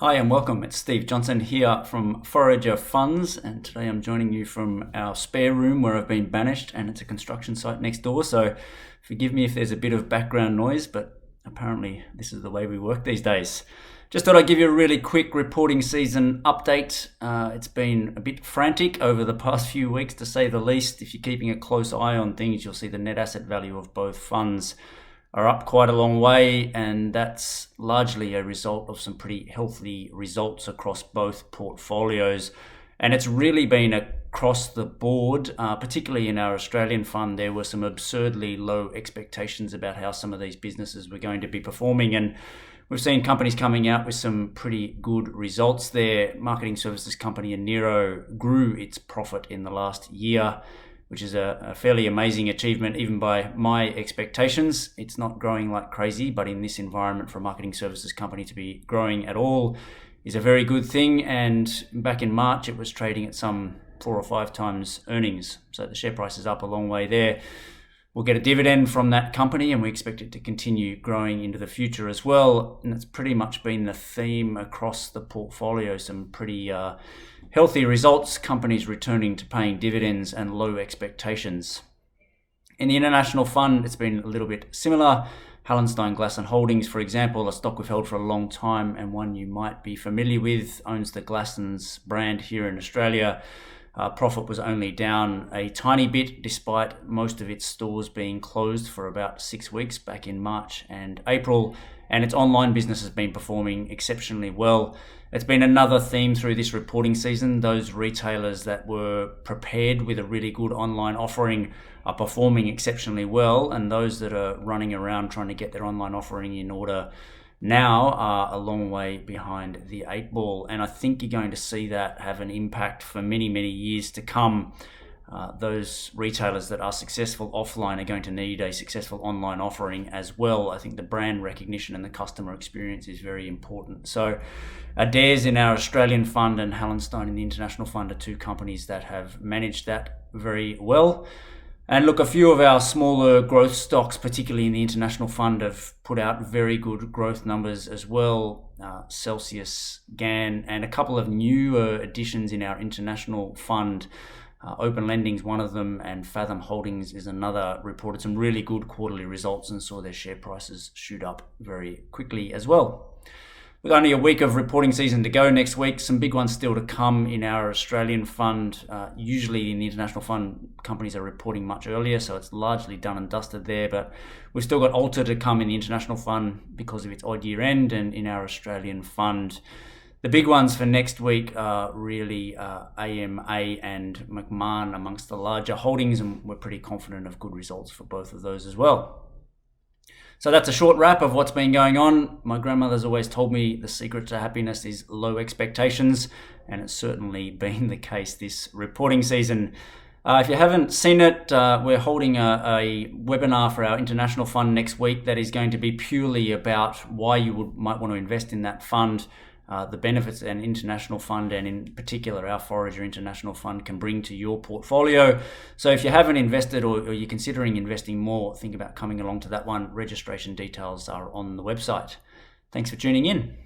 Hi and welcome. It's Steve Johnson here from Forager Funds, and today I'm joining you from our spare room where I've been banished, and it's a construction site next door, so forgive me if there's a bit of background noise, but apparently this is the way we work these days. Just thought I'd give you a really quick reporting season update. It's been a bit frantic over the past few weeks, to say the least. If you're keeping a close eye on things, you'll see the net asset value of both funds are up quite a long way, and that's largely a result of some pretty healthy results across both portfolios. And it's really been across the board, particularly in our Australian fund. There were some absurdly low expectations about how some of these businesses were going to be performing, and we've seen companies coming out with some pretty good results there. Marketing services company Enero grew its profit in the last year, which is a fairly amazing achievement even by my expectations. It's not growing like crazy, but in this environment for a marketing services company to be growing at all is a very good thing. And back in March, it was trading at some 4 or 5 times earnings. So the share price is up a long way there. We'll get a dividend from that company, and we expect it to continue growing into the future as well. And that's pretty much been the theme across the portfolio. Some pretty healthy results, companies returning to paying dividends, and low expectations. In the international fund, it's been a little bit similar. Hallenstein Glasson Holdings, for example, a stock we've held for a long time and one you might be familiar with, owns the Glassons brand here in Australia. Profit was only down a tiny bit despite most of its stores being closed for about 6 weeks back in March and April, and its online business has been performing exceptionally well. It's been another theme through this reporting season. Those retailers that were prepared with a really good online offering are performing exceptionally well, and those that are running around trying to get their online offering in order now are a long way behind the 8 ball, and I think you're going to see that have an impact for many, many years to come. Those retailers that are successful offline are going to need a successful online offering as well. I think the brand recognition and the customer experience is very important. So Adairs in our Australian fund and Hallenstein in the international fund are 2 companies that have managed that very well. And look, a few of our smaller growth stocks, particularly in the international fund, have put out very good growth numbers as well. Celsius, GAN, and a couple of newer additions in our international fund. Open Lending's one of them, and Fathom Holdings is another, reported some really good quarterly results and saw their share prices shoot up very quickly as well. With only a week of reporting season to go next week, some big ones still to come in our Australian fund. Usually in the international fund, companies are reporting much earlier, so it's largely done and dusted there. But we've still got Alta to come in the international fund because of its odd year end, and in our Australian fund, the big ones for next week are really AMA and Macmahon amongst the larger holdings, and we're pretty confident of good results for both of those as well. So that's a short wrap of what's been going on. My grandmother's always told me the secret to happiness is low expectations, and it's certainly been the case this reporting season. If you haven't seen it, we're holding a webinar for our international fund next week that is going to be purely about why you might want to invest in that fund, the benefits an international fund, and in particular our Forager International Fund, can bring to your portfolio. So if you haven't invested or you're considering investing more, think about coming along to that one. Registration details are on the website. Thanks for tuning in.